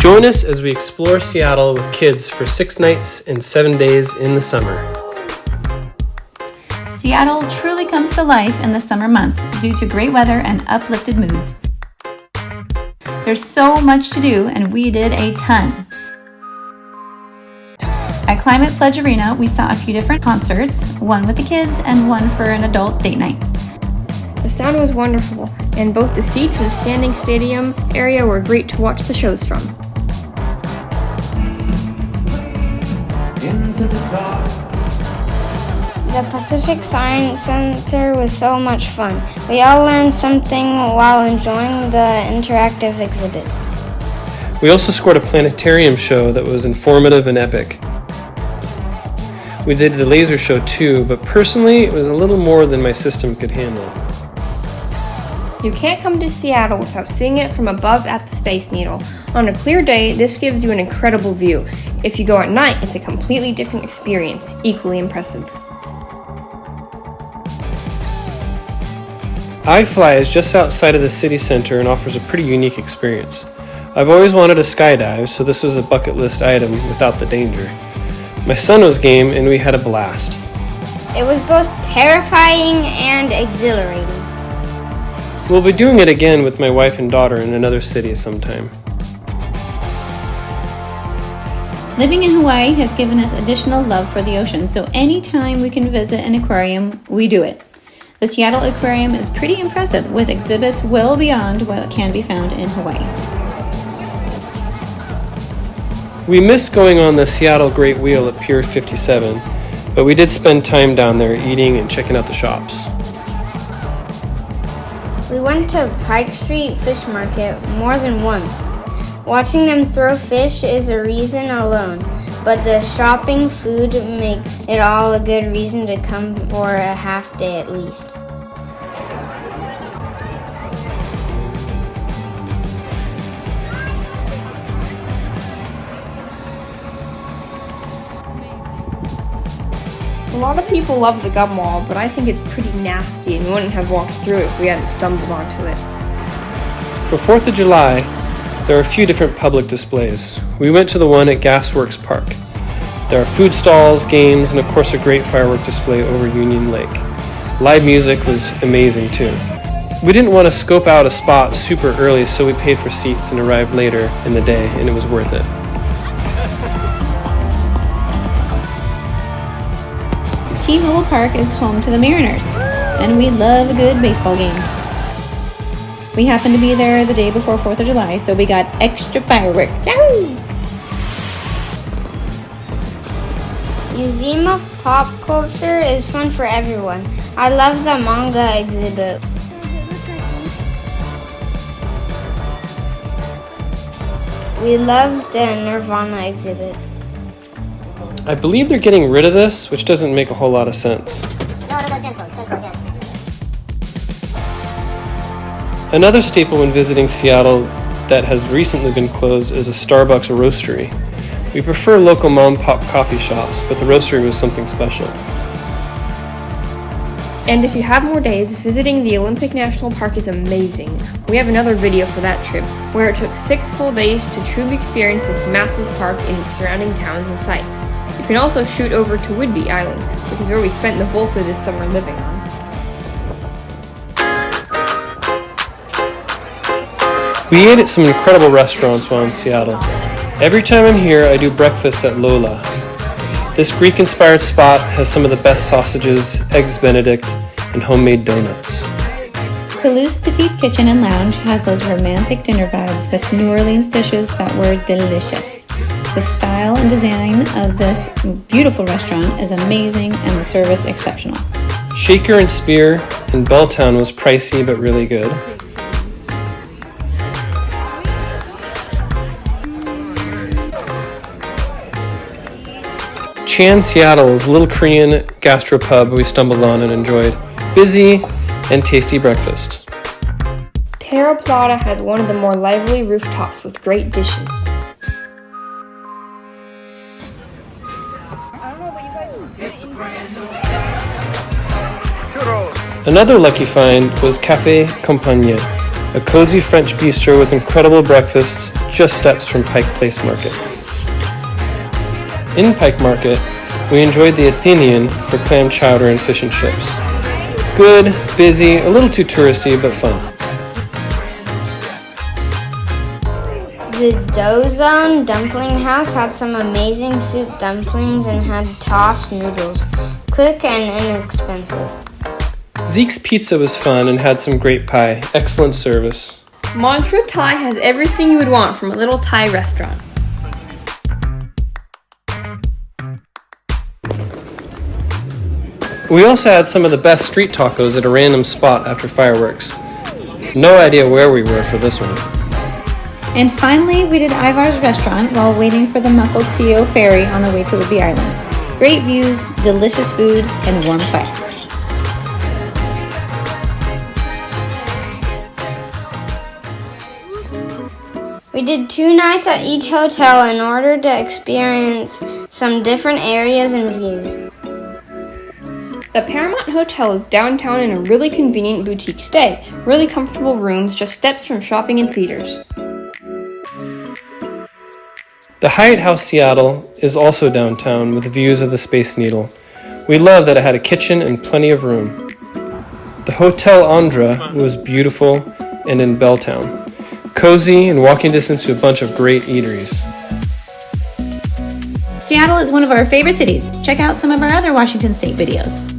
Join us as we explore Seattle with kids for 6 nights and 7 days in the summer. Seattle truly comes to life in the summer months due to great weather and uplifted moods. There's so much to do, and we did a ton. At Climate Pledge Arena, we saw a few different concerts, one with the kids and one for an adult date night. The sound was wonderful, and both the seats and the standing stadium area were great to watch the shows from. The Pacific Science Center was so much fun. We all learned something while enjoying the interactive exhibits. We also scored a planetarium show that was informative and epic. We did the laser show too, but personally it was a little more than my system could handle. You can't come to Seattle without seeing it from above at the Space Needle. On a clear day, this gives you an incredible view. If you go at night, it's a completely different experience, equally impressive. iFly is just outside of the city center and offers a pretty unique experience. I've always wanted to skydive, so this was a bucket list item without the danger. My son was game and we had a blast. It was both terrifying and exhilarating. We'll be doing it again with my wife and daughter in another city sometime. Living in Hawaii has given us additional love for the ocean, so anytime we can visit an aquarium, we do it. The Seattle Aquarium is pretty impressive, with exhibits well beyond what can be found in Hawaii. We missed going on the Seattle Great Wheel at Pier 57, but we did spend time down there eating and checking out the shops. We went to Pike Street Fish Market more than once. Watching them throw fish is a reason alone, but the shopping food makes it all a good reason to come for a half day at least. A lot of people love the gum wall, but I think it's pretty nasty and we wouldn't have walked through it if we hadn't stumbled onto it. For 4th of July, there are a few different public displays. We went to the one at Gasworks Park. There are food stalls, games, and of course a great firework display over Union Lake. Live music was amazing too. We didn't want to scope out a spot super early, so we paid for seats and arrived later in the day, and it was worth it. T-Mobile Park is home to the Mariners, and we love a good baseball game. We happened to be there the day before 4th of July, so we got extra fireworks. Yay! Museum of Pop Culture is fun for everyone. I love the manga exhibit. We love the Nirvana exhibit. I believe they're getting rid of this, which doesn't make a whole lot of sense. Another staple when visiting Seattle that has recently been closed is a Starbucks roastery. We prefer local mom-pop coffee shops, but the roastery was something special. And if you have more days, visiting the Olympic National Park is amazing. We have another video for that trip, where it took 6 full days to truly experience this massive park and its surrounding towns and sites. You can also shoot over to Whidbey Island, which is where we spent the bulk of this summer living on. We ate at some incredible restaurants while in Seattle. Every time I'm here, I do breakfast at Lola. This Greek-inspired spot has some of the best sausages, eggs Benedict, and homemade donuts. Toulouse Petite Kitchen and Lounge has those romantic dinner vibes with New Orleans dishes that were delicious. The style and design of this beautiful restaurant is amazing and the service exceptional. Shaker and Spear in Belltown was pricey but really good. Chan Seattle is a little Korean gastropub we stumbled on and enjoyed. Busy and tasty breakfast. Terra Plata has one of the more lively rooftops with great dishes. Another lucky find was Café Compagnie. a cozy French bistro with incredible breakfasts just steps from Pike Place Market. In Pike Market, we enjoyed the Athenian for clam chowder and fish and chips. Good, busy, a little too touristy, but fun. The Dozone Dumpling House had some amazing soup dumplings and had tossed noodles. Quick and inexpensive. Zeke's Pizza was fun and had some great pie. Excellent service. Montreux Thai has everything you would want from a little Thai restaurant. We also had some of the best street tacos at a random spot after fireworks. No idea where we were for this one. And finally, we did Ivar's restaurant while waiting for the Mukilteo ferry on the way to Whidbey Island. Great views, delicious food, and warm fire. We did 2 nights at each hotel in order to experience some different areas and views. The Paramount Hotel is downtown in a really convenient boutique stay. Really comfortable rooms, just steps from shopping and theaters. The Hyatt House Seattle is also downtown with views of the Space Needle. We love that it had a kitchen and plenty of room. The Hotel Andra was beautiful and in Belltown. Cozy and walking distance to a bunch of great eateries. Seattle is one of our favorite cities. Check out some of our other Washington State videos.